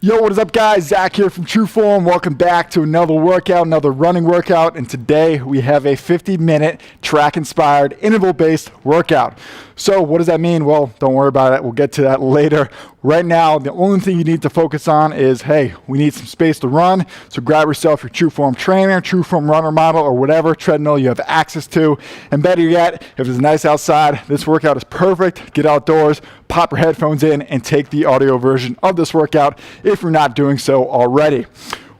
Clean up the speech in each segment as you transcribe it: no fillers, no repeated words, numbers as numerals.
Yo, what is up guys? Zach here from TrueForm. Welcome back to another workout, another running workout. And today we have a 50-minute track-inspired, interval-based workout. So what does that mean? Well, don't worry about it. We'll get to that later. Right now, the only thing you need to focus on is, hey, we need some space to run. So grab yourself your TrueForm trainer, TrueForm runner model, or whatever treadmill you have access to. And better yet, if it's nice outside, this workout is perfect. Get outdoors, pop your headphones in, and take the audio version of this workout if you're not doing so already.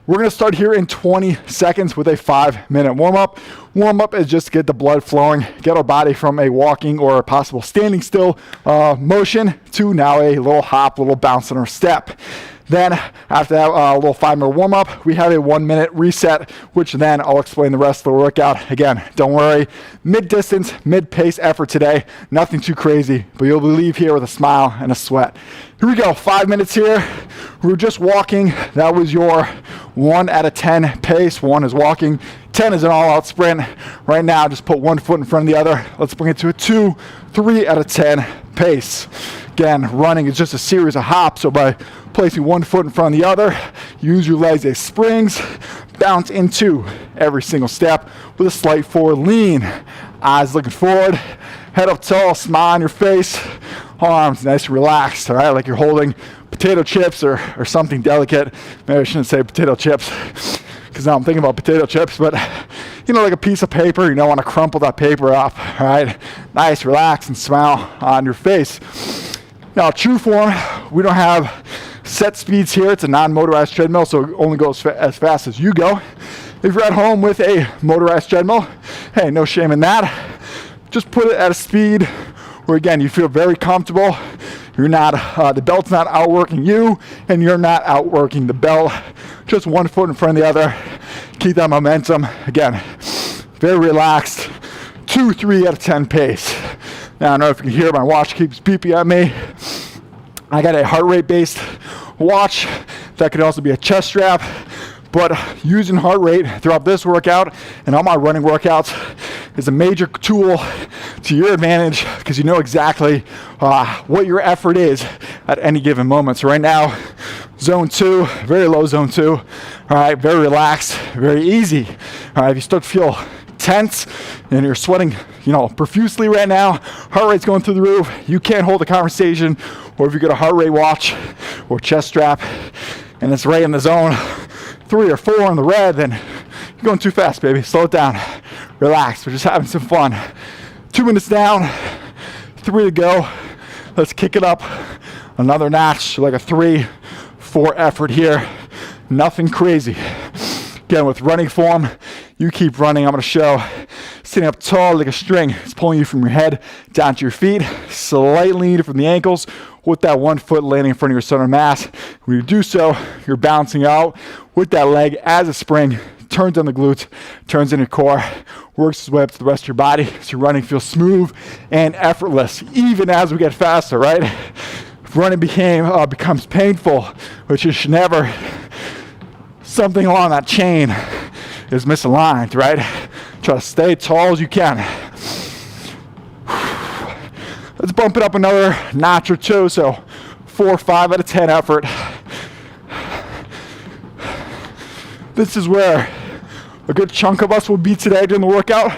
We're going to start here in 20 seconds with a 5-minute warm-up. Warm-up is just to get the blood flowing, get our body from a walking or a possible standing still motion to now a little hop, little bounce in our step. Then after that little 5-minute warm-up, we have a 1-minute reset, which then I'll explain the rest of the workout. Again, don't worry, mid-distance, mid-pace effort today, nothing too crazy, but you'll leave here with a smile and a sweat. Here we go, 5 minutes here. We're just walking. That was your 1 out of 10 pace. 1 is walking, 10 is an all-out sprint. Right now, just put one foot in front of the other. Let's bring it to a 2, 3 out of 10 pace. Again, running is just a series of hops, so by placing one foot in front of the other, use your legs as springs, bounce into every single step with a slight forward lean. Eyes looking forward, head up tall, smile on your face, arms nice and relaxed, all right, like you're holding potato chips or something delicate. Maybe I shouldn't say potato chips, because now I'm thinking about potato chips, but you know, like a piece of paper, you don't want to crumple that paper up, all right? Nice, relax, and smile on your face. Now, TrueForm, we don't have set speeds here. It's a non-motorized treadmill, so it only goes as fast as you go. If you're at home with a motorized treadmill, hey, no shame in that. Just put it at a speed where, again, you feel very comfortable. You're not, the belt's not outworking you, and you're not outworking the belt. Just one foot in front of the other. Keep that momentum. Again, very relaxed. 2, 3 out of 10 pace. Now, I don't know if you can hear my watch keeps beeping at me. I got a heart rate based watch that could also be a chest strap, but using heart rate throughout this workout and all my running workouts is a major tool to your advantage, because you know exactly what your effort is at any given moment. So right now, zone 2, very low zone 2. All right, very relaxed, very easy. All right, if you start to feel tense and you're sweating, you know, profusely right now, heart rate's going through the roof, you can't hold a conversation, or if you get a heart rate watch or chest strap and it's right in the zone 3 or 4 in the red, then you're going too fast, baby. Slow it down, relax, we're just having some fun. 2 minutes down, 3 to go. Let's kick it up another notch, like a 3, 4 effort here. Nothing crazy. Again, with running form, you keep running. I'm going to show sitting up tall like a string. It's pulling you from your head down to your feet, slight lean from the ankles with that 1 foot landing in front of your center mass. When you do so, you're bouncing out with that leg as a spring, turns on the glutes, turns in your core, works its way up to the rest of your body, so your running feels smooth and effortless, even as we get faster, right? If running becomes painful, which it should never, something along that chain is misaligned, right? Try to stay tall as you can. Let's bump it up another notch or 2, so 4 or 5 out of 10 effort. This is where a good chunk of us will be today during the workout,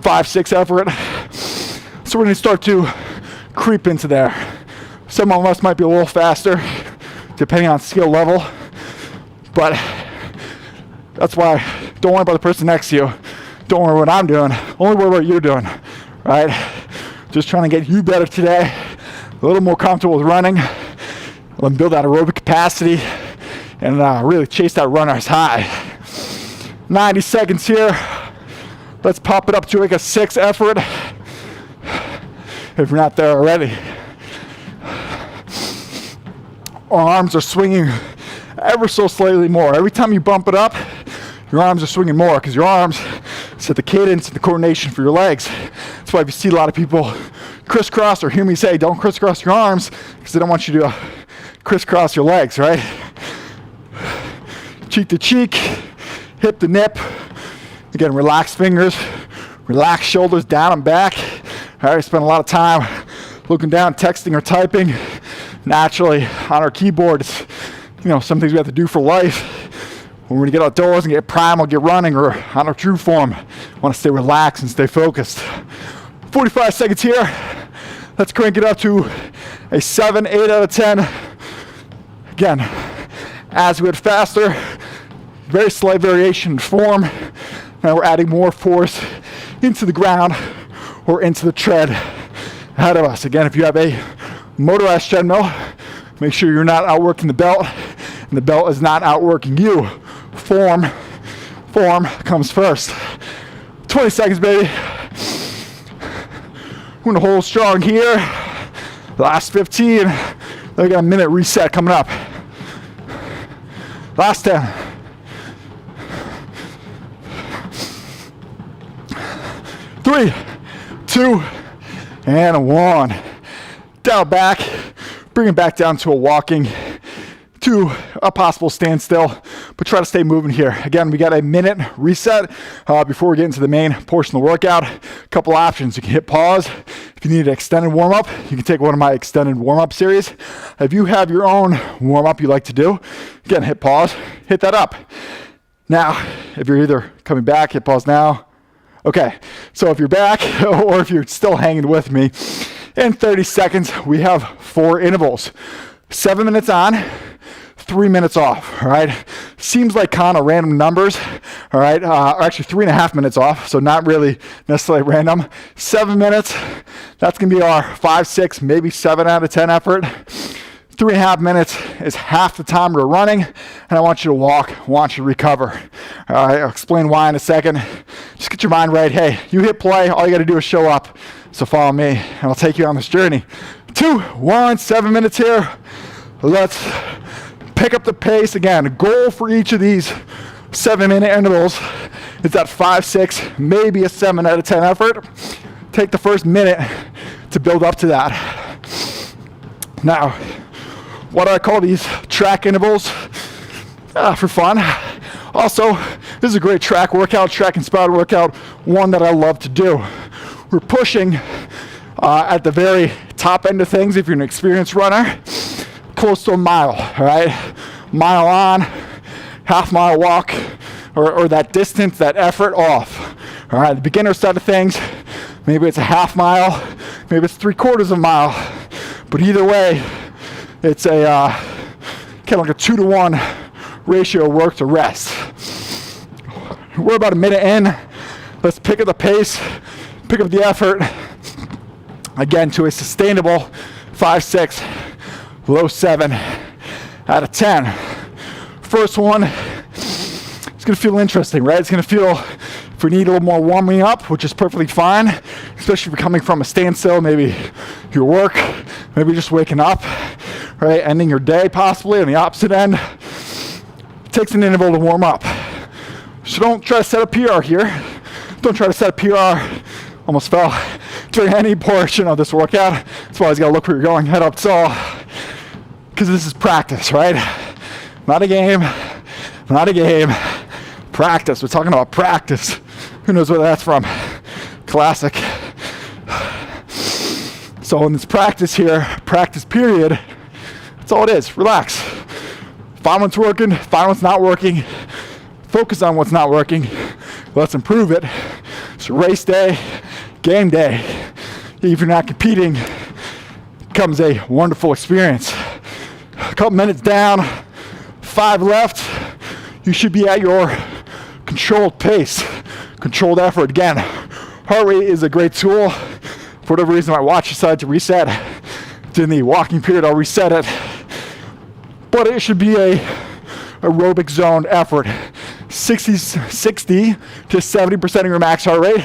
5, 6 effort. So we're going to start to creep into there. Some of us might be a little faster, depending on skill level, but that's why don't worry about the person next to you. Don't worry what I'm doing. Only worry what you're doing, right? Just trying to get you better today, a little more comfortable with running, build that aerobic capacity, and really chase that runner's high. 90 seconds here. Let's pop it up to like a 6 effort, if you're not there already. Arms are swinging ever so slightly more. Every time you bump it up, your arms are swinging more, because your arms set the cadence and the coordination for your legs. That's why if you see a lot of people crisscross, or hear me say don't crisscross your arms, because they don't want you to crisscross your legs, right? Cheek to cheek, hip to nip. Again, relax fingers, relax shoulders down and back. All right, spend a lot of time looking down, texting or typing. Naturally, on our keyboard, it's you know, some things we have to do for life. When we're gonna get outdoors and get primal, get running, or on our TrueForm, want to stay relaxed and stay focused. 45 seconds here. Let's crank it up to a 7, 8 out of 10. Again, as we get faster, very slight variation in form. Now we're adding more force into the ground or into the tread ahead of us. Again, if you have a motorized treadmill, make sure you're not outworking the belt and the belt is not outworking you. Form comes first. 20 seconds, baby. We're gonna hold strong here. Last 15. Then we got a minute reset coming up. Last 10. 3, 2, and 1. Dial back. Bring it back down to a walking, to a possible standstill, but try to stay moving here. Again, we got a minute reset before we get into the main portion of the workout. A couple options. You can hit pause. If you need an extended warm-up, you can take one of my extended warm-up series. If you have your own warm-up you like to do, again, hit pause, hit that up. Now, if you're either coming back, hit pause now. Okay, so if you're back or if you're still hanging with me, in 30 seconds, we have 4 intervals. 7 minutes on, 3 minutes off, all right? Seems like kind of random numbers, all right? Or actually 3.5 minutes off, so not really necessarily random. 7 minutes, that's gonna be our 5, 6, maybe 7 out of 10 effort. 3.5 minutes is half the time we're running, and I want you to walk, I want you to recover. All right, I'll explain why in a second. Just get your mind right. Hey, you hit play, all you gotta do is show up. So follow me, and I'll take you on this journey. 2, 1, 7 minutes here. Let's pick up the pace. Again, a goal for each of these 7-minute intervals is that 5, 6, maybe a 7 out of 10 effort. Take the first minute to build up to that. Now, what do I call these? Track intervals for fun. Also, this is a great track workout, track-inspired workout, one that I love to do. We're pushing at the very top end of things, if you're an experienced runner, close to a mile, all right? Mile on, half-mile walk, or that distance, that effort off. All right, the beginner side of things, maybe it's a half mile, maybe it's 3/4 of a mile, but either way, it's a kind of like a 2-to-1 ratio work to rest. We're about a minute in. Let's pick up the pace, pick up the effort, again, to a sustainable 5, 6, low 7 out of 10. First one, it's gonna feel interesting, right? It's gonna feel, if we need a little more warming up, which is perfectly fine, especially if you're coming from a standstill, maybe your work, maybe just waking up, right? Ending your day possibly on the opposite end. It takes an interval to warm up. So don't try to set a PR here. Don't try to set a PR. Almost fell during any portion of this workout. That's why you gotta look where you're going, head up tall. Because this is practice, right? Not a game, not a game. Practice, we're talking about practice. Who knows where that's from? Classic. So in this practice here, practice period, that's all it is, relax. Find what's working, find what's not working. Focus on what's not working. Let's improve it. So race day, game day. If you're not competing, it becomes a wonderful experience. A couple minutes down, 5 left. You should be at your controlled pace, controlled effort. Again, heart rate is a great tool. For whatever reason, my watch decided to reset. During the walking period, I'll reset it. But it should be a aerobic zone effort. 60 to 70% of your max heart rate.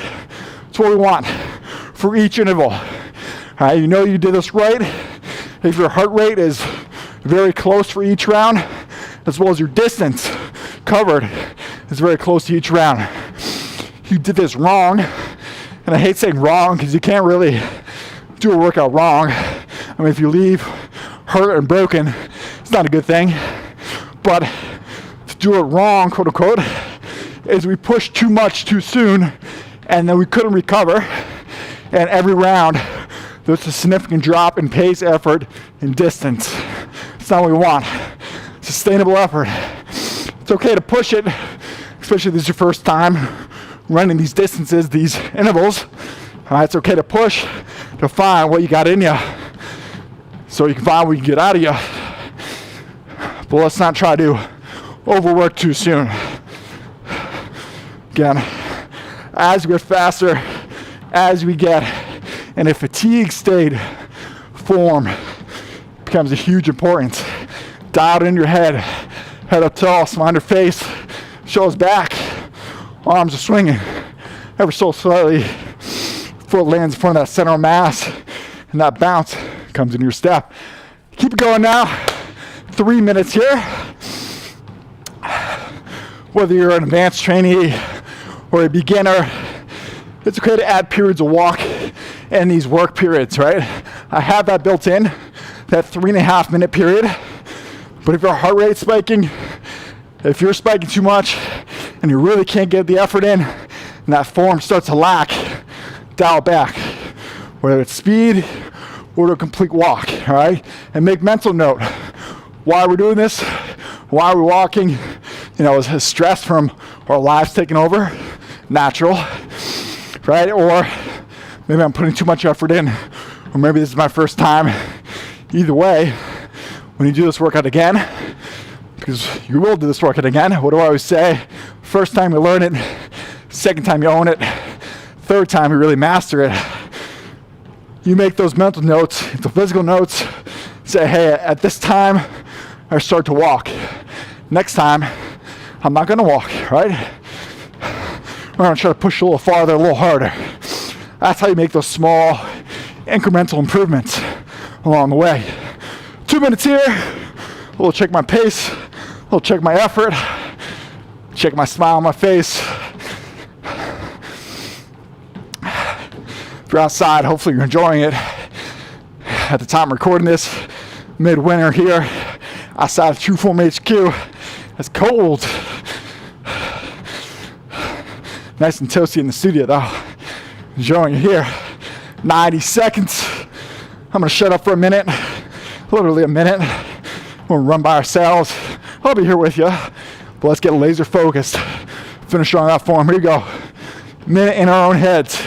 That's what we want for each interval. All right, you know you did this right if your heart rate is very close for each round, as well as your distance covered is very close to each round. You did this wrong, and I hate saying wrong because you can't really do a workout wrong. I mean, if you leave hurt and broken, it's not a good thing. But to do it wrong, quote unquote, is we pushed too much too soon, and then we couldn't recover. And every round, there's a significant drop in pace, effort, and distance. It's not what we want. sustainable effort. It's okay to push it, especially if this is your first time running these distances, these intervals. All right, it's okay to push to find what you got in you so you can find what you can get out of you. But let's not try to overwork too soon. Again, as we get faster, as we get in a fatigue state, form becomes a huge importance. Dial it in your head, head up tall, smile on your face, shoulders back, arms are swinging ever so slightly. Foot lands in front of that center of mass, and that bounce comes into your step. Keep it going now. 3 minutes here. Whether you're an advanced trainee or a beginner, it's okay to add periods of walk in these work periods, right? I have that built in, that 3.5 minute period. But if your heart rate's spiking, if you're spiking too much and you really can't get the effort in and that form starts to lack, dial back, whether it's speed or a complete walk, all right? And make mental note, why we're doing this, why we're walking, you know, is stress from our lives taking over, natural, right? Or maybe I'm putting too much effort in, or maybe this is my first time. Either way, when you do this workout again, because you will do this workout again, what do I always say? First time you learn it, second time you own it, third time you really master it. You make those mental notes, the physical notes, say, hey, at this time, I start to walk. Next time, I'm not gonna walk, right? I'm gonna try to push a little farther, a little harder. That's how you make those small, incremental improvements along the way. 2 minutes here, a little check my pace, a little check my effort, check my smile on my face. If you're outside, hopefully you're enjoying it. At the time I'm recording this, midwinter here, outside of TrueForm HQ. It's cold. Nice and toasty in the studio though. Enjoying it here. 90 seconds. I'm gonna shut up for a minute, literally a minute. We're gonna run by ourselves. I'll be here with you, but let's get laser focused. Finish strong that form. Here you go. Minute in our own heads.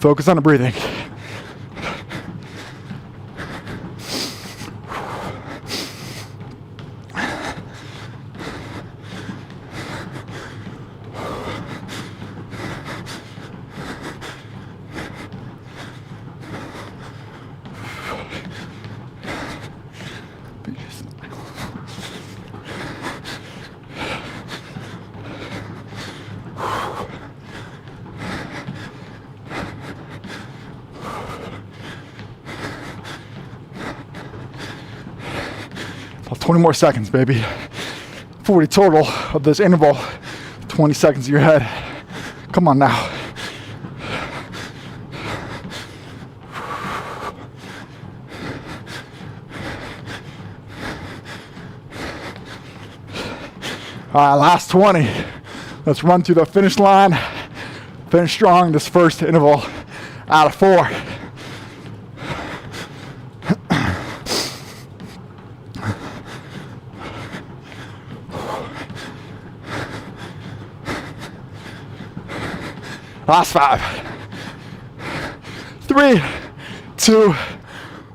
Focus on the breathing. About 20 more seconds, baby. 40 total of this interval. 20 seconds in your head. Come on now. All right, last 20. Let's run through the finish line. Finish strong this first interval out of 4. Last 5. 3, 2,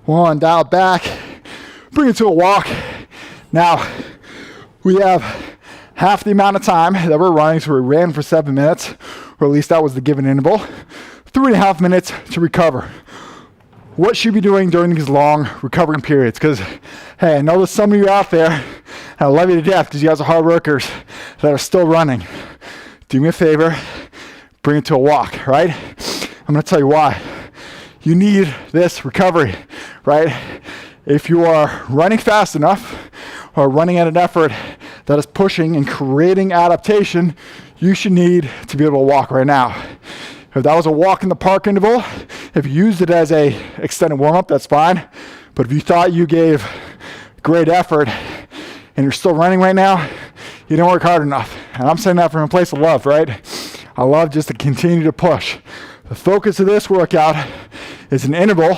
1. Dial back. Bring it to a walk. Now, we have half the amount of time that we're running, so we ran for 7 minutes, or at least that was the given interval. 3.5 minutes to recover. What should you be doing during these long recovering periods? Because, hey, I know there's some of you out there, and I love you to death because you guys are hard workers that are still running. Do me a favor. Bring it to a walk, right? I'm gonna tell you why. You need this recovery, right? If you are running fast enough or running at an effort that is pushing and creating adaptation, you should need to be able to walk right now. If that was a walk in the park interval, if you used it as a extended warm-up, that's fine. But if you thought you gave great effort and you're still running right now, you didn't work hard enough. And I'm saying that from a place of love, right? I love just to continue to push. The focus of this workout is an interval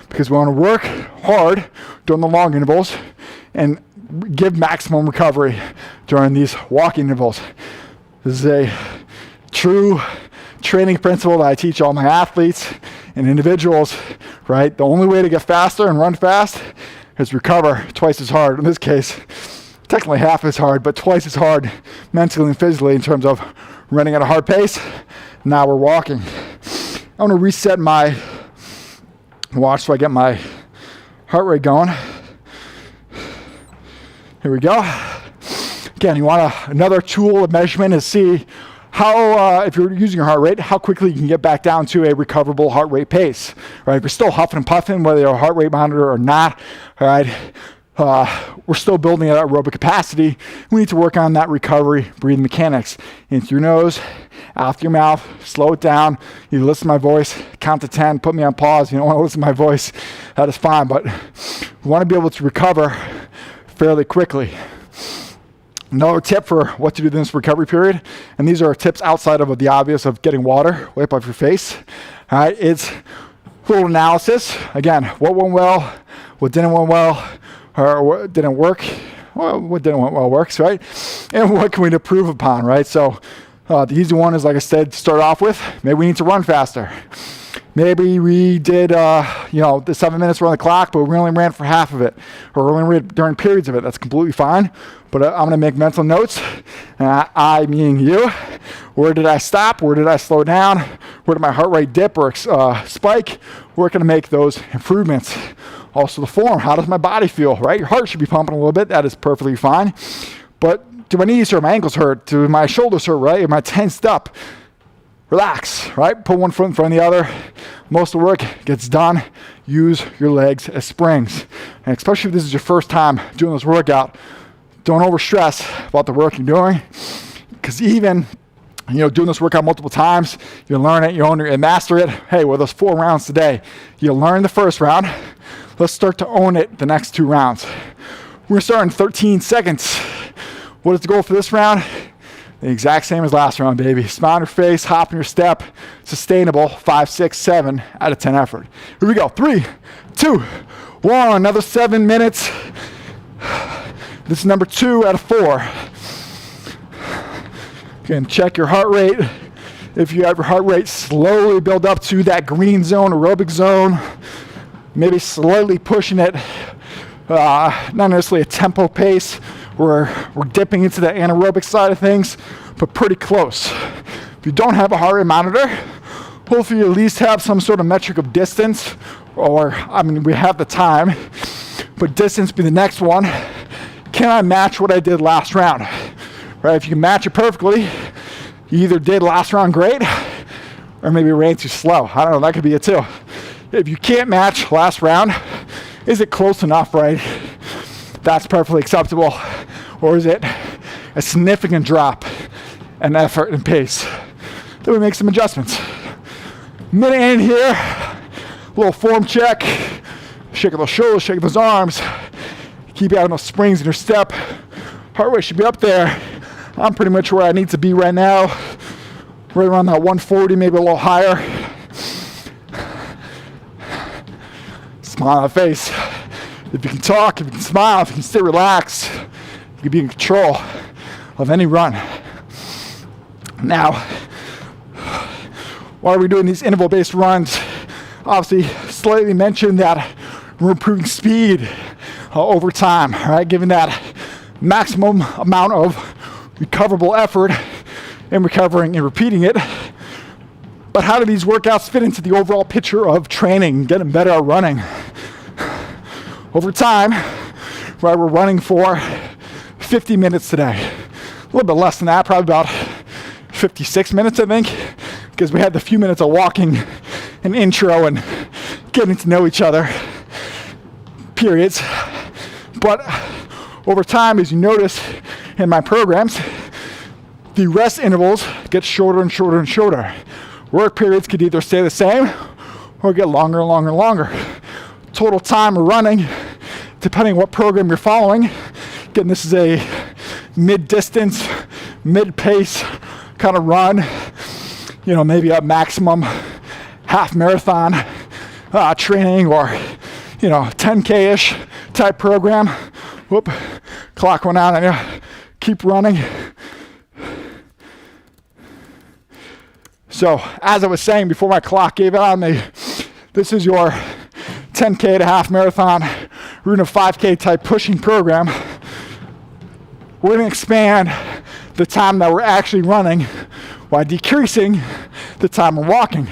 because we want to work hard during the long intervals and give maximum recovery during these walking intervals. This is a true training principle that I teach all my athletes and individuals, right? The only way to get faster and run fast is recover twice as hard. In this case, technically half as hard, but twice as hard mentally and physically in terms of running at a hard pace. Now we're walking. I'm gonna reset my watch so I get my heart rate going. Here we go. Again, you want another tool of measurement is see how, if you're using your heart rate, how quickly you can get back down to a recoverable heart rate pace, right? If you're still huffing and puffing, whether you're a heart rate monitor or not, all right, we're still building that aerobic capacity. We need to work on that recovery, breathing mechanics. In through your nose, out through your mouth, slow it down. You listen to my voice, count to 10, put me on pause. You don't want to listen to my voice, that is fine, but we want to be able to recover fairly quickly. Another tip for what to do in this recovery period, and these are tips outside of the obvious of getting water, wipe off your face. All right, it's a little analysis. Again, what went well, what didn't went well, or what didn't work. Well, what didn't went well works, right? And what can we improve upon, right? So the easy one is, like I said, to start off with, maybe we need to run faster. Maybe we did, the 7 minutes around the clock, but we only ran for half of it, or we only ran during periods of it. That's completely fine. But I'm going to make mental notes. I meaning you. Where did I stop? Where did I slow down? Where did my heart rate dip or spike? We're going to make those improvements. Also the form. How does my body feel, right? Your heart should be pumping a little bit. That is perfectly fine. But do my knees hurt? My ankles hurt? Do my shoulders hurt, right? Am I tensed up? Relax, right? Put one foot in front of the other. Most of the work gets done. Use your legs as springs. And especially if this is your first time doing this workout, don't overstress about the work you're doing. Because even, doing this workout multiple times, you learn it, you own it, and master it. Hey, with those 4 rounds today, you learn the first round. Let's start to own it the next 2 rounds. We're going to start in 13 seconds. What is the goal for this round? The exact same as last round, baby. Smile on your face, hop in your step. Sustainable, 5, 6, 7 out of 10 effort. Here we go. 3, 2, 1. Another 7 minutes. This is number 2 out of 4. Again, check your heart rate. If you have your heart rate slowly build up to that green zone, aerobic zone, maybe slightly pushing it, not necessarily a tempo pace, we're dipping into the anaerobic side of things, but pretty close. If you don't have a heart rate monitor, hopefully you at least have some sort of metric of distance, or, we have the time, but distance be the next one. Can I match what I did last round? Right, if you can match it perfectly, you either did last round great, or maybe ran too slow. I don't know, that could be it too. If you can't match last round, is it close enough, right? That's perfectly acceptable. Or is it a significant drop in effort and pace? Then we make some adjustments. Minute in here, a little form check. Shake those shoulders, shake those arms. Keep adding those springs in your step. Heart rate should be up there. I'm pretty much where I need to be right now. Right around that 140, maybe a little higher. Smile on the face. If you can talk, if you can smile, if you can stay relaxed, you can be in control of any run. Now, why are we doing these interval-based runs? Obviously, slightly mentioned that we're improving speed over time, right? Giving that maximum amount of recoverable effort and recovering and repeating it. But how do these workouts fit into the overall picture of training, getting better at running? Over time, right, we're running for 50 minutes today. A little bit less than that, probably about 56 minutes, I think, because we had the few minutes of walking and intro and getting to know each other, periods. But over time, as you notice in my programs, the rest intervals get shorter and shorter and shorter. Work periods could either stay the same or get longer and longer and longer. Total time of running, depending on what program you're following. Again, this is a mid-distance, mid-pace kind of run. Maybe a maximum half marathon training or 10K-ish type program. Whoop, clock went out. I need to keep running. So as I was saying before my clock gave out on me, this is your 10K to half marathon. We're in a 5K type pushing program. We're going to expand the time that we're actually running while decreasing the time we're walking.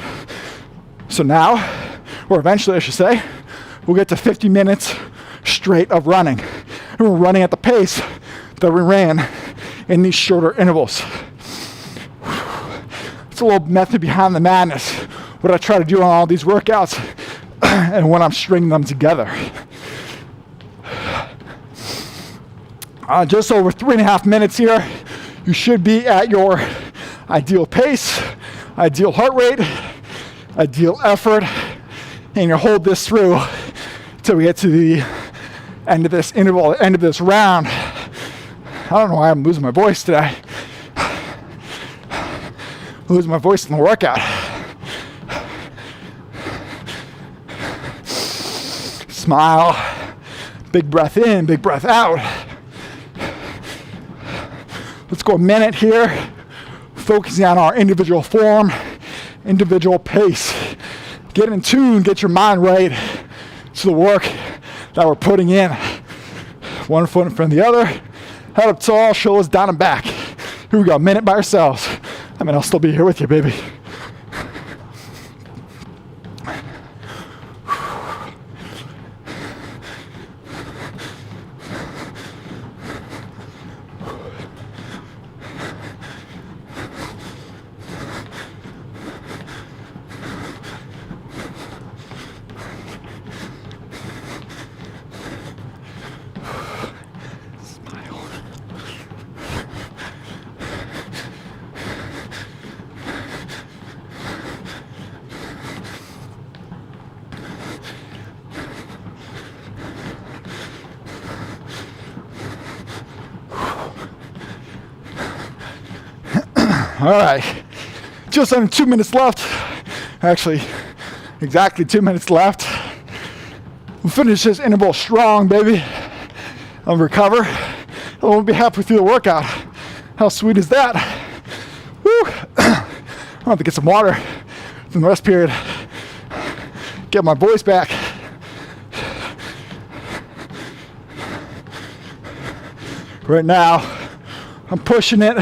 So now, or eventually I should say, we'll get to 50 minutes straight of running. And we're running at the pace that we ran in these shorter intervals. It's a little method behind the madness, what I try to do on all these workouts and when I'm stringing them together. Just over 3.5 minutes here. You should be at your ideal pace, ideal heart rate, ideal effort, and you hold this through until we get to the end of this interval, end of this round. I don't know why I'm losing my voice today. Losing my voice in the workout. Smile, big breath in, big breath out. Let's go a minute here, focusing on our individual form, individual pace. Get in tune, get your mind right to the work that we're putting in. One foot in front of the other, head up tall, shoulders down and back. Here we go, a minute by ourselves. I mean, I'll still be here with you, baby. All right, just under 2 minutes left. Actually, exactly 2 minutes left. We'll finish this interval strong, baby. I'll recover. I won't be halfway through the workout. How sweet is that? Woo! I'll have to get some water from the rest period. Get my voice back. Right now, I'm pushing it.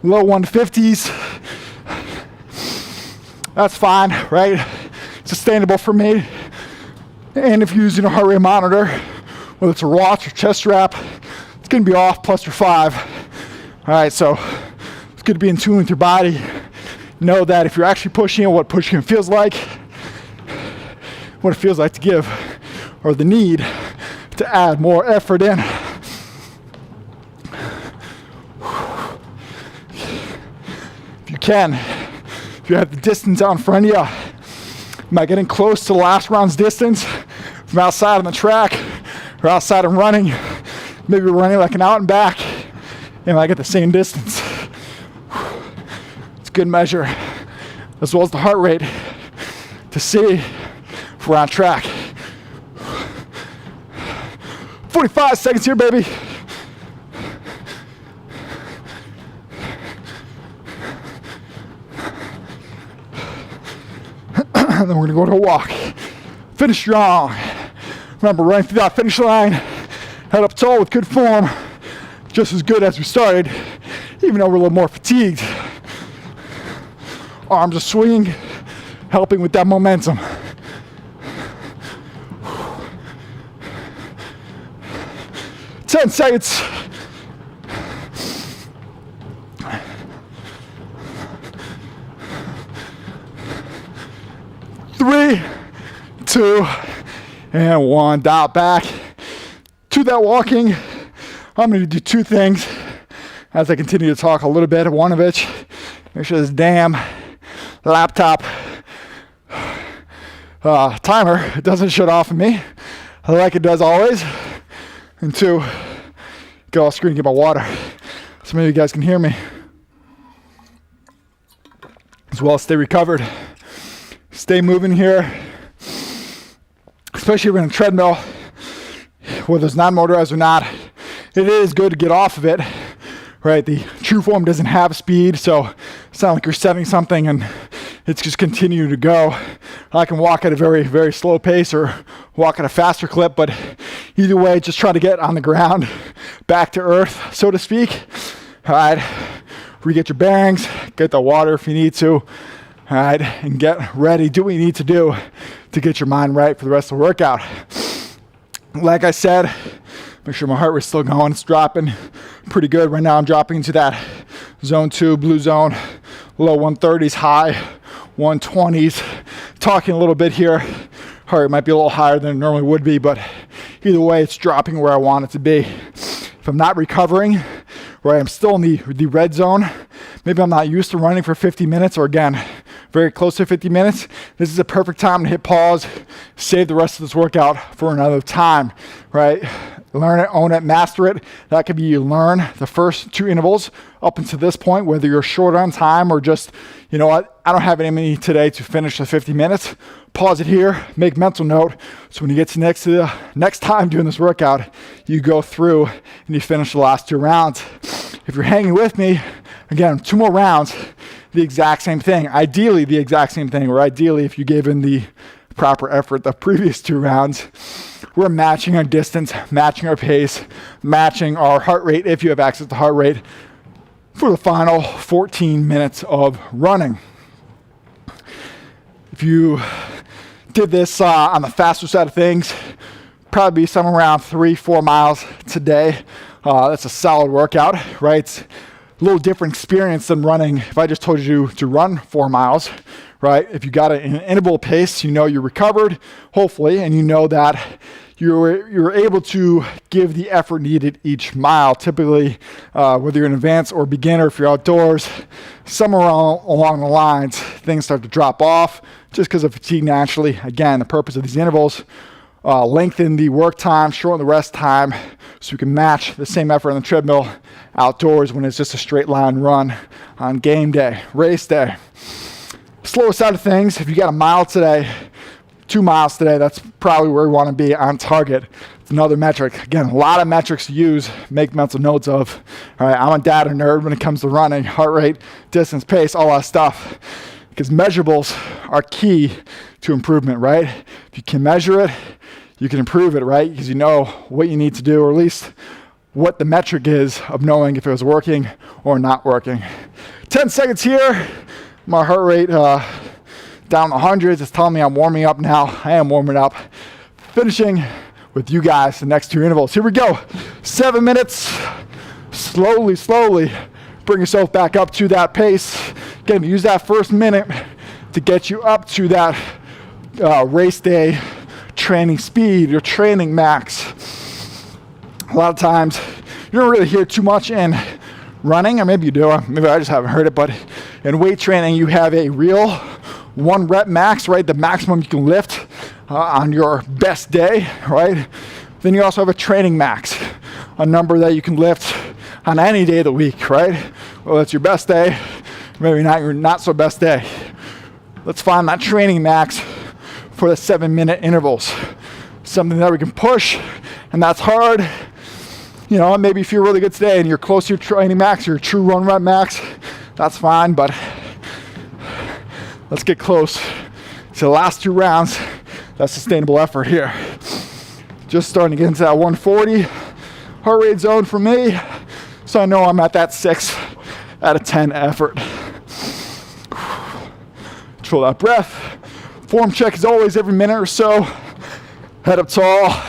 Low 150s. That's fine, right? Sustainable for me. And if you're using a heart rate monitor, whether it's a watch or chest strap, it's gonna be off plus or 5. All right, so it's good to be in tune with your body. Know that if you're actually pushing it, what pushing it feels like, what it feels like to give, or the need to add more effort in. If you have the distance out in front of you, am I getting close to the last round's distance from outside on the track or outside I'm running? Maybe running like an out and back. Am I get the same distance? It's a good measure, as well as the heart rate, to see if we're on track. 45 seconds here, baby. And then we're gonna go to a walk. Finish strong. Remember, running through that finish line, head up tall with good form, just as good as we started, even though we're a little more fatigued. Arms are swinging, helping with that momentum. Ten seconds. 3, 2, and 1. Dial back to that walking. I'm going to do 2 things as I continue to talk a little bit. One of which, make sure this damn laptop timer doesn't shut off on me like it does always. And 2, get off screen and get my water so maybe you guys can hear me, as well as stay recovered. Stay moving here, especially if you're in a treadmill. whether it's non-motorized or not, it is good to get off of it, right? The TrueForm doesn't have speed, so it's not like you're setting something and it's just continuing to go. I can walk at a very, very slow pace or walk at a faster clip, but either way, just try to get on the ground, back to earth, so to speak. All right, re-get your bearings, get the water if you need to, all right, and get ready. Do what you need to do to get your mind right for the rest of the workout. Like I said, make sure my heart rate's still going. It's dropping pretty good. Right now I'm dropping into that zone 2, blue zone, low 130s, high 120s. Talking a little bit here. Heart rate might be a little higher than it normally would be, but either way, it's dropping where I want it to be. If I'm not recovering, right, I'm still in the red zone. Maybe I'm not used to running for 50 minutes, or again, very close to 50 minutes. This is a perfect time to hit pause, save the rest of this workout for another time, right? Learn it, own it, master it. That could be you learn the first 2 intervals up until this point, whether you're short on time or just, you know what, I don't have it in me today to finish the 50 minutes. Pause it here, make mental note. So when you get to the next time doing this workout, you go through and you finish the last 2 rounds. If you're hanging with me, again, 2 more rounds, the exact same thing. Ideally, the exact same thing, or ideally, if you gave in the proper effort the previous 2 rounds, we're matching our distance, matching our pace, matching our heart rate, if you have access to heart rate, for the final 14 minutes of running. If you did this on the faster side of things, probably be somewhere around 3-4 miles today. That's a solid workout, right? It's a little different experience than running. If I just told you to run 4 miles, right? If you got it in an interval pace, you know you're recovered, hopefully, and you know that you're able to give the effort needed each mile. Typically, whether you're an advanced or beginner, if you're outdoors, somewhere along the lines, things start to drop off just because of fatigue naturally. Again, the purpose of these intervals, lengthen the work time, shorten the rest time, so you can match the same effort on the treadmill outdoors when it's just a straight line run on game day, race day. Slower side of things, if you got a mile today, 2 miles today, that's probably where we want to be on target. It's another metric. Again, a lot of metrics to use, make mental notes of. All right, I'm a data nerd when it comes to running, heart rate, distance, pace, all that stuff. Because measurables are key to improvement, right? If you can measure it, you can improve it, right? Because you know what you need to do, or at least what the metric is of knowing if it was working or not working. 10 seconds here. My heart rate down the hundreds. It's telling me I'm warming up now. I am warming up. Finishing with you guys the next 2 intervals. Here we go. 7 minutes. Slowly, slowly bring yourself back up to that pace. Again, use that first minute to get you up to that race day training speed, your training max. A lot of times you don't really hear too much in running, or maybe you do, maybe I just haven't heard it, but in weight training you have a real 1 rep max, right? The maximum you can lift on your best day, right? Then you also have a training max, a number that you can lift on any day of the week, right? Well, it's your best day, maybe not your not so best day. Let's find that training max for the 7-minute intervals. Something that we can push, and that's hard. You know, maybe if you're really good today and you're close to your training max, your true 1 rep max, that's fine, but let's get close to the last 2 rounds. That's sustainable effort here. Just starting to get into that 140 heart rate zone for me, so I know I'm at that 6 out of 10 effort. Control that breath. Form check as always every minute or so. Head up tall.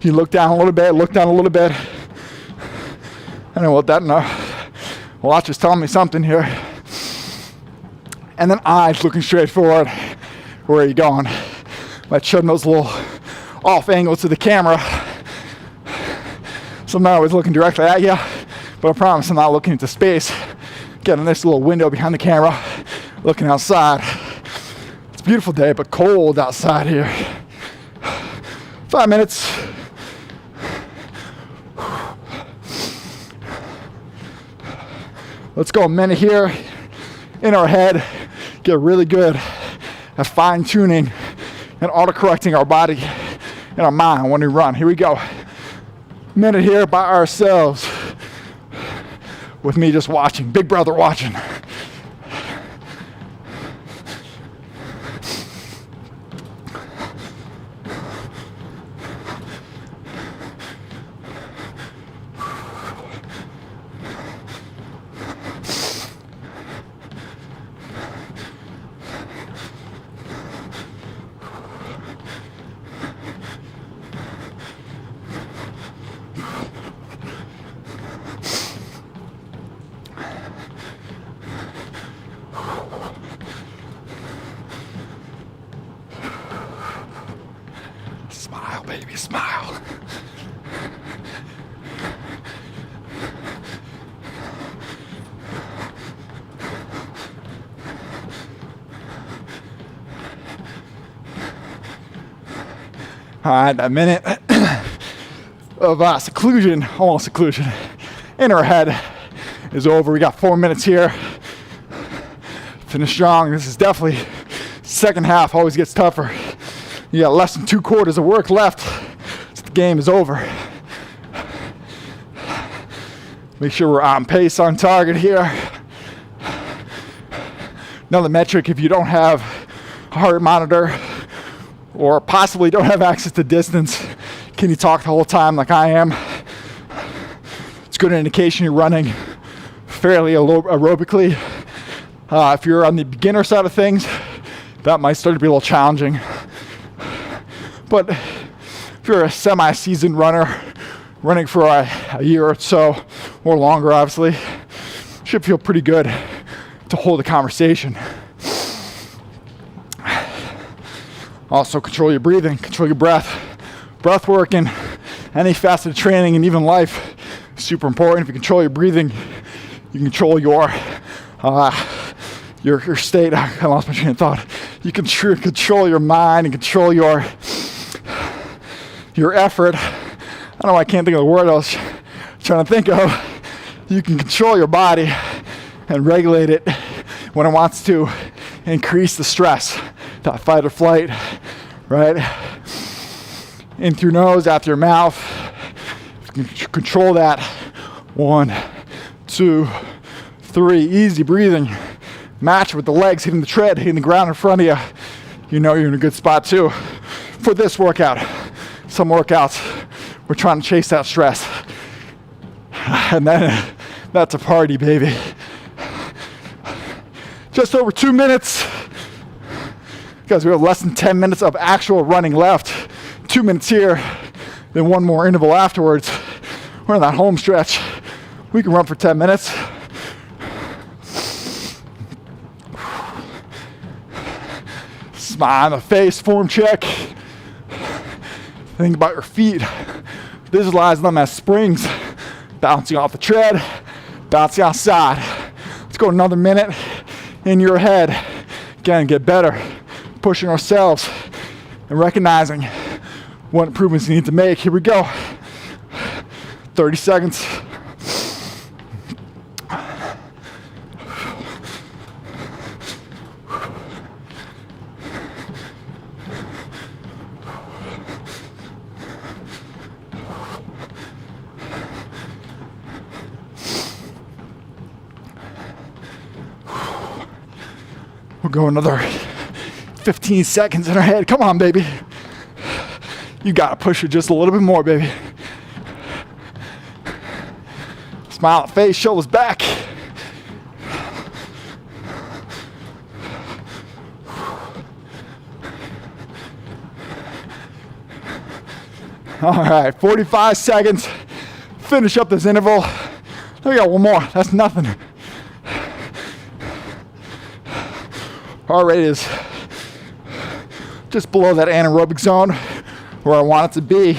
You look down a little bit, look down a little bit. I don't know what that, watch is telling me something here. And then eyes looking straight forward. Where are you going? My treadmill's a little off angle to the camera. So I'm not always looking directly at you, but I promise I'm not looking into space. Getting this little window behind the camera, looking outside. It's a beautiful day, but cold outside here. 5 minutes. Let's go a minute here in our head. Get really good at fine tuning and auto-correcting our body and our mind when we run. Here we go. minute here by ourselves with me just watching, big brother watching. Smile, baby, smile. All right, that minute of seclusion, almost seclusion, in our head is over. We got 4 minutes here. Finish strong. This is definitely second half, always gets tougher. You got less than 2/4 of work left, so the game is over. Make sure we're on pace, on target here. Another metric, if you don't have a heart monitor or possibly don't have access to distance, can you talk the whole time like I am? It's a good indication you're running fairly aerobically. If you're on the beginner side of things, that might start to be a little challenging. But if you're a semi-seasoned runner, running for a year or so, or longer obviously, should feel pretty good to hold a conversation. Also control your breathing, control your breath. Breath work in any facet of training and even life is super important. If you control your breathing, you control your state. I lost my train of thought. You can control your mind and control your effort. I don't know why I can't think of the word I was trying to think of. You can control your body and regulate it when it wants to increase the stress, that fight or flight, right? In through nose, out through your mouth. You can control that. 1, 2, 3, easy breathing. Match with the legs hitting the tread, hitting the ground in front of you. You know you're in a good spot too. For this workout, some workouts, we're trying to chase that stress. And then that's a party, baby. Just over 2 minutes. Guys, we have less than 10 minutes of actual running left. 2 minutes here, then one more interval afterwards. We're in that home stretch. We can run for 10 minutes. Smile on the face, form check. Think about your feet. Visualize them as springs, bouncing off the tread, bouncing outside. Let's go another minute in your head. Again, get better, pushing ourselves and recognizing what improvements we need to make. Here we go. 30 seconds. We'll go another 15 seconds in our head. Come on, baby. You gotta push it just a little bit more, baby. Smile at face, shoulders back. All right, 45 seconds. Finish up this interval. We got one more. That's nothing. Heart rate is just below that anaerobic zone where I want it to be.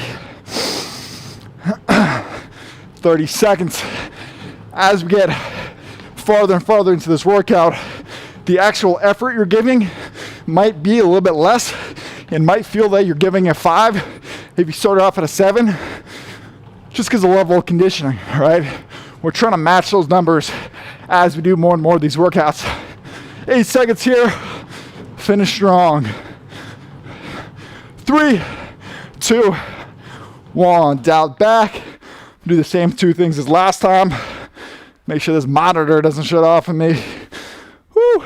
30 seconds. As we get farther and farther into this workout, the actual effort you're giving might be a little bit less. It might feel that you're giving a 5 if you start off at a 7, just because of the level of conditioning, right? We're trying to match those numbers as we do more and more of these workouts. 8 seconds here. Finish strong. 3, 2, 1. Dial back. Do the same 2 things as last time. Make sure this monitor doesn't shut off on me. Woo.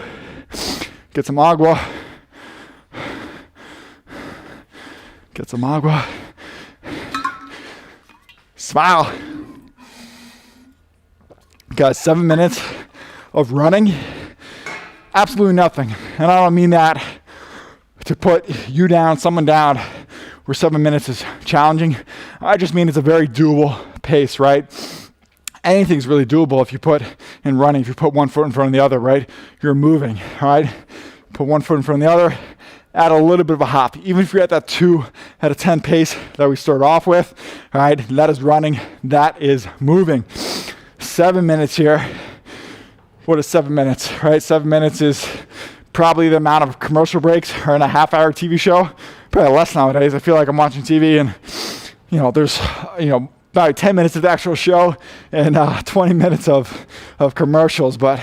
Get some agua. Get some agua. Smile. Got 7 minutes of running. Absolutely nothing. And I don't mean that to put you down, someone down, where 7 minutes is challenging. I just mean it's a very doable pace, right? Anything's really doable if you put in running, if you put one foot in front of the other, right? You're moving, all right? Put one foot in front of the other, add a little bit of a hop. Even if you're at that 2 out of 10 pace that we start off with, all right? That is running, that is moving. 7 minutes here. What is 7 minutes, right? 7 minutes is probably the amount of commercial breaks or in a half-hour TV show. Probably less nowadays. I feel like I'm watching TV and, there's, about 10 minutes of the actual show and 20 minutes of commercials. But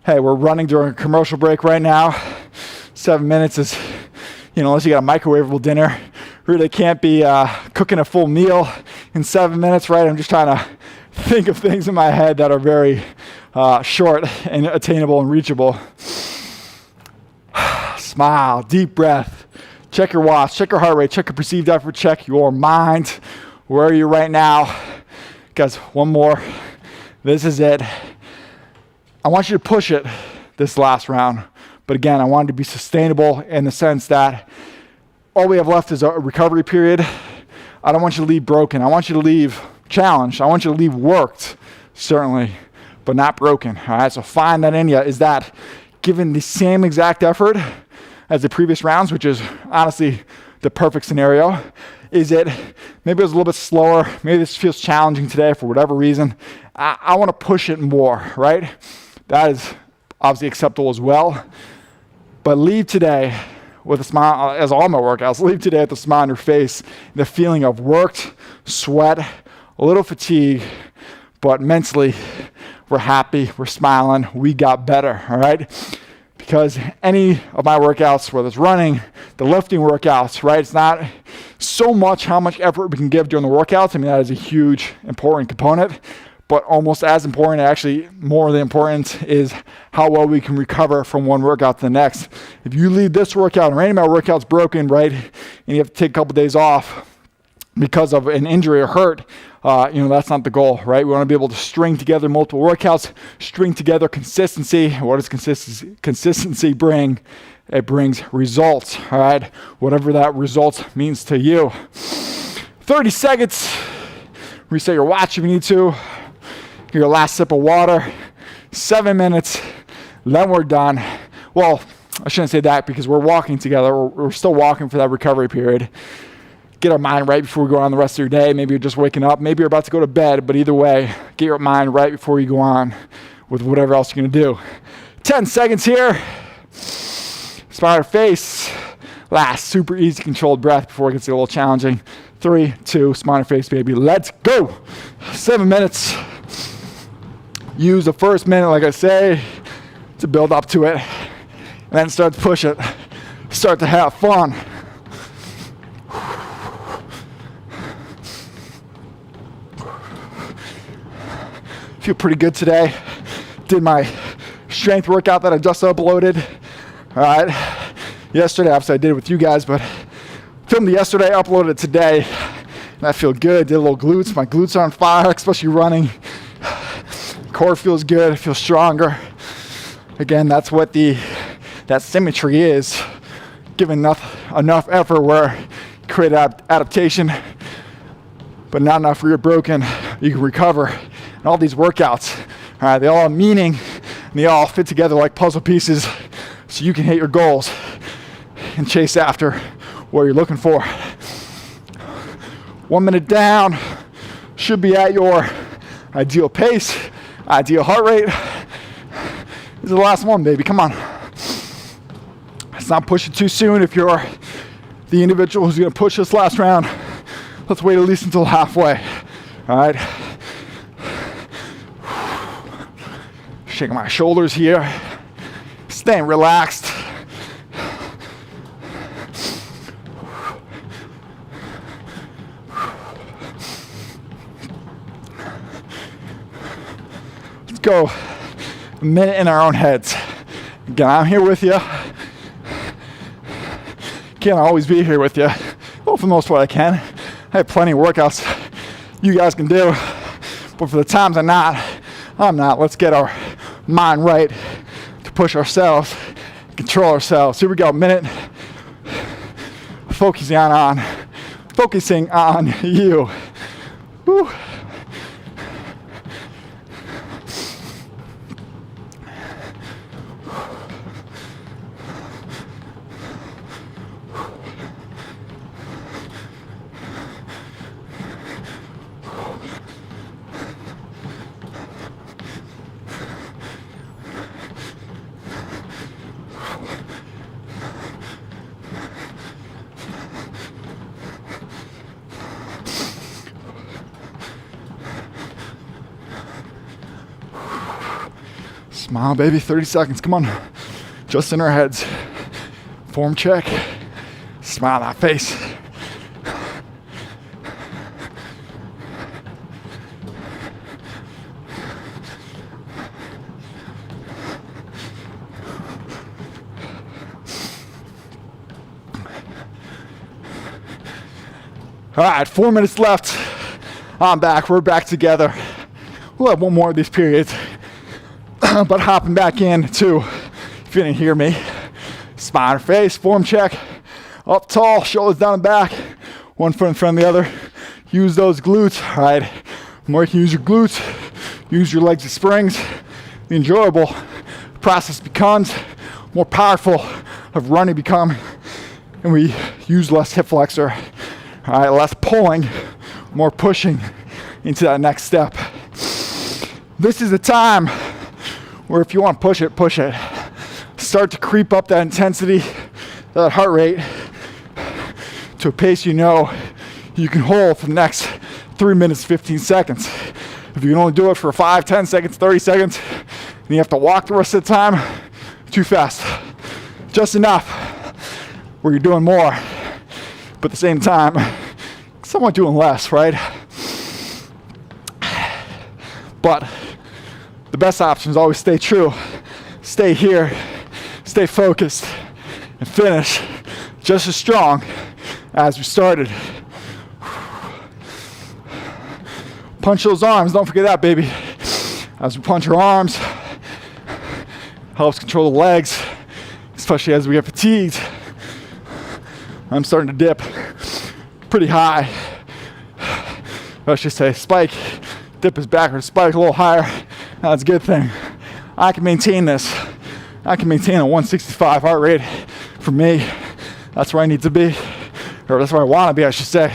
hey, we're running during a commercial break right now. 7 minutes is, unless you got a microwavable dinner, really can't be cooking a full meal in 7 minutes, right? I'm just trying to think of things in my head that are very short and attainable and reachable. Smile, deep breath. Check your watch, check your heart rate, check your perceived effort, check your mind. Where are you right now? Guys, one more. This is it. I want you to push it this last round. But again, I want it to be sustainable in the sense that all we have left is a recovery period. I don't want you to leave broken. I want you to leave challenged. I want you to leave worked, certainly, but not broken. All right, so find that in you. Is that given the same exact effort as the previous rounds, which is honestly the perfect scenario? Is it, maybe it was a little bit slower, maybe this feels challenging today for whatever reason. I want to push it more, right? That is obviously acceptable as well. But leave today with a smile, as all my workouts, leave today with a smile on your face, the feeling of worked, sweat, a little fatigue, but mentally we're happy, we're smiling, we got better, all right? Because any of my workouts, whether it's running, the lifting workouts, right? It's not so much how much effort we can give during the workouts. I mean, that is a huge, important component. But almost as important, actually more than important, is how well we can recover from one workout to the next. If you leave this workout or any of my workouts broken, right, and you have to take a couple days off because of an injury or hurt, that's not the goal, right? We want to be able to string together multiple workouts, string together consistency. What does consistency bring? It brings results, all right? Whatever that results means to you. 30 seconds. Reset your watch if you need to. Your last sip of water. 7 minutes. Then we're done. Well, I shouldn't say that because we're walking together. We're still walking for that recovery period. Get our mind right before we go on the rest of your day. Maybe you're just waking up. Maybe you're about to go to bed. But either way, get your mind right before you go on with whatever else you're going to do. 10 seconds here. Smile your face. Last, super easy, controlled breath before it gets a little challenging. 3, 2, smile your face, baby. Let's go. 7 minutes. Use the first minute, like I say, to build up to it. And then start to push it. Start to have fun. Feel pretty good today. Did my strength workout that I just uploaded. All right. Yesterday, obviously I did it with you guys, but filmed it yesterday, uploaded it today. And I feel good. Did a little glutes. My glutes are on fire, especially running. Core feels good. I feel stronger. Again, that's what that symmetry is. Give enough effort where you create adaptation, but not enough where you're broken. You can recover. And all these workouts, all right, they all have meaning, and they all fit together like puzzle pieces so you can hit your goals and chase after what you're looking for. 1 minute down, should be at your ideal pace, ideal heart rate. This is the last one, baby, come on. Let's not push it too soon. If you're the individual who's gonna push this last round, let's wait at least until halfway, all right? Shaking my shoulders here, staying relaxed. go a minute in our own heads. Again, I'm here with you. Can't always be here with you. Well, for the most part I can. I have plenty of workouts you guys can do. But for the times I'm not. Let's get our mind right to push ourselves, control ourselves. Here we go, minute. Focusing on you. Woo. Smile, baby. 30 seconds. Come on. Just in our heads. Form check. Smile that face. All right, 4 minutes left. I'm back. We're back together. We'll have one more of these periods. But hopping back in too, if you didn't hear me, spine or face, form check, up tall, shoulders down and back, one foot in front of the other. Use those glutes, all right? The more you can use your glutes, use your legs as springs, the enjoyable process becomes, more powerful of running become, and we use less hip flexor, all right? Less pulling, more pushing into that next step. This is the time where if you want to push it. Start to creep up that intensity, that heart rate, to a pace you know you can hold for the next 3 minutes, 15 seconds. If you can only do it for 5, 10 seconds, 30 seconds, and you have to walk the rest of the time, too fast. Just enough where you're doing more, but at the same time, somewhat doing less, right? But the best option is always stay true, stay here, stay focused, and finish just as strong as we started. Punch those arms, don't forget that, baby. As we punch our arms, helps control the legs, especially as we get fatigued. I'm starting to dip pretty high. I should say spike, dip is backward, spike a little higher. That's a good thing. I can maintain this. I can maintain a 165 heart rate. For me, that's where I need to be, or that's where I want to be, I should say,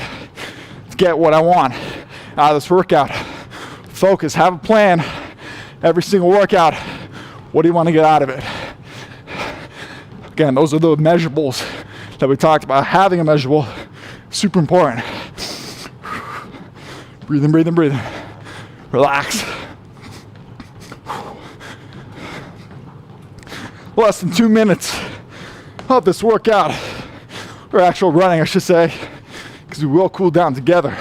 to get what I want out of this workout. Focus, have a plan. Every single workout, what do you want to get out of it? Again, those are the measurables that we talked about. Having a measurable, super important. Breathing, breathing, breathing. Relax. Less than 2 minutes of this workout, or actual running, I should say, because we will cool down together.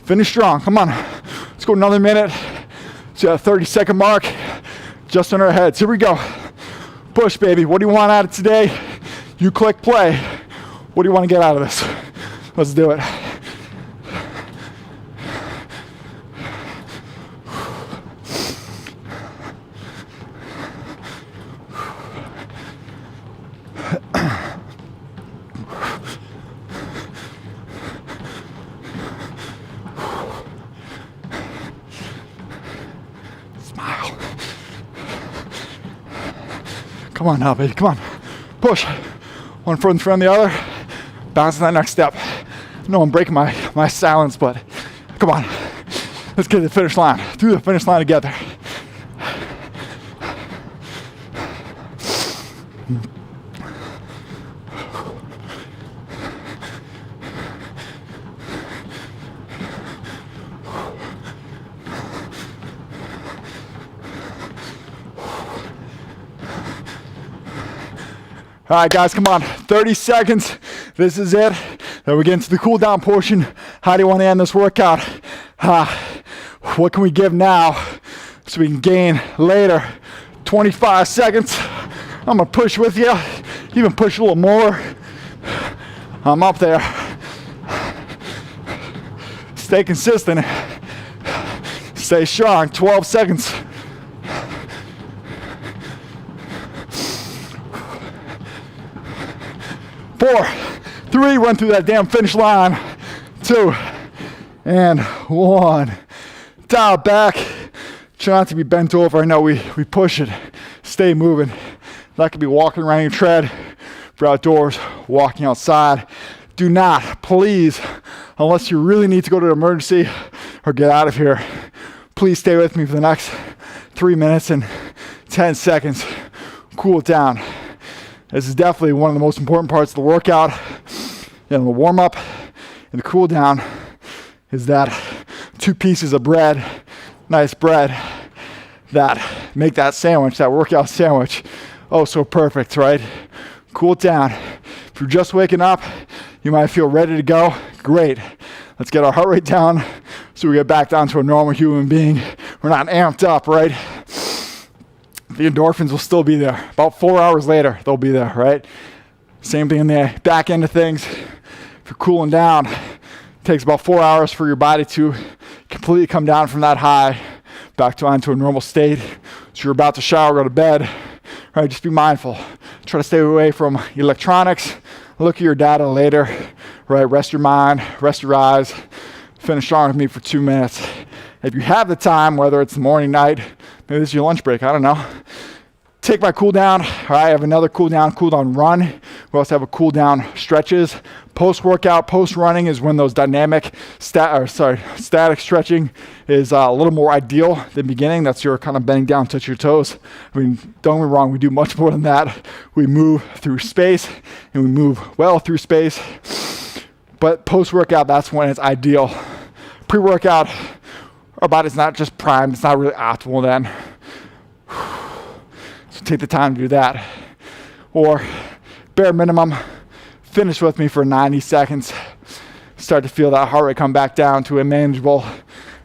Finish strong. Come on. Let's go another minute. So that 30-second mark, just on our heads. Here we go. Push, baby. What do you want out of today? You click play. What do you want to get out of this? Let's do it. Come on now, baby, come on. Push. One foot in front of the other. Bounce to that next step. I know I'm breaking my silence, but come on. Let's get to the finish line. Through the finish line together. All right, guys, come on. 30 seconds. This is it. Then we get into the cool down portion. How do you want to end this workout? What can we give now so we can gain later? 25 seconds. I'm gonna push with you, even push a little more. I'm up there. Stay consistent. Stay strong. 12 seconds. 4, 3, run through that damn finish line. 2, and 1. Dial back. Try not to be bent over. I know we push it. Stay moving. That could be walking around your tread. If you're outdoors, walking outside. Do not, please, unless you really need to go to an emergency or get out of here, please stay with me for the next 3 minutes and 10 seconds. Cool it down. This is definitely one of the most important parts of the workout. And the warm up and the cool down is that 2 pieces of bread, nice bread, that make that sandwich, that workout sandwich, oh so perfect, right? Cool it down. If you're just waking up, you might feel ready to go. Great. Let's get our heart rate down so we get back down to a normal human being. We're not amped up, right? The endorphins will still be there. About 4 hours later, they'll be there, right? Same thing in the back end of things. If you're cooling down, it takes about 4 hours for your body to completely come down from that high back to onto a normal state. So you're about to shower, go to bed, right? Just be mindful. Try to stay away from electronics. Look at your data later, right? Rest your mind, rest your eyes. Finish strong with me for 2 minutes. If you have the time, whether it's morning, night, maybe this is your lunch break, I don't know. Take my cool down. All right, I have another cool down run. We also have a cool down stretches. Post-workout, post-running is when those dynamic, static stretching is a little more ideal than beginning. That's your kind of bending down, touch your toes. I mean, don't get me wrong, we do much more than that. We move through space and we move well through space. But post-workout, that's when it's ideal. Pre-workout, our body's not just primed, it's not really optimal then. So take the time to do that. Or bare minimum, finish with me for 90 seconds. Start to feel that heart rate come back down to a manageable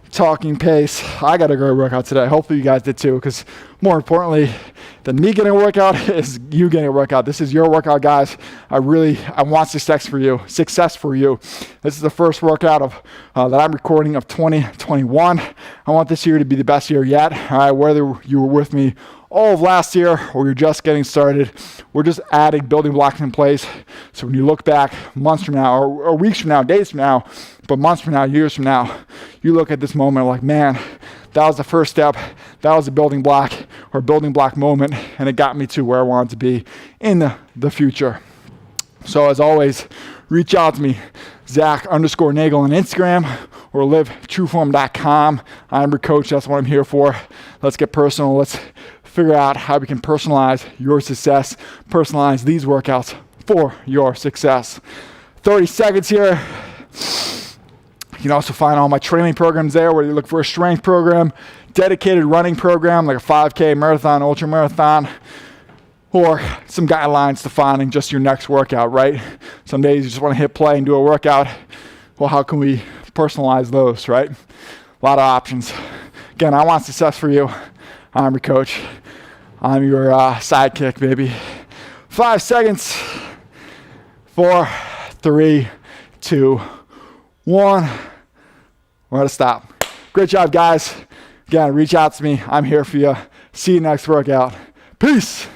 talking pace. I got a great workout today. Hopefully you guys did too, because more importantly than me getting a workout is you getting a workout. This is your workout, guys. I want success for you. This is the first workout of that I'm recording of 2021. I want this year to be the best year yet. All right, whether you were with me all of last year or you're just getting started, we're just adding building blocks in place. So when you look back months from now or weeks from now, days from now, but months from now, years from now, you look at this moment like, man, that was the first step. That was a building block or building block moment, and it got me to where I wanted to be in the future. So as always, reach out to me, Zack_Nagle on Instagram or live.TrueForm.com. I'm your coach. That's what I'm here for. Let's get personal. Let's figure out how we can personalize your success, personalize these workouts for your success. 30 seconds here. You can also find all my training programs there, whether you look for a strength program, dedicated running program like a 5K marathon, ultra marathon, or some guidelines defining just your next workout, right? Some days you just want to hit play and do a workout. Well, how can we personalize those, right? A lot of options. Again, I want success for you. I'm your coach. I'm your sidekick, baby. 5 seconds. 4, 3, 2, 1. We're gonna stop. Great job, guys. Again, reach out to me. I'm here for you. See you next workout. Peace.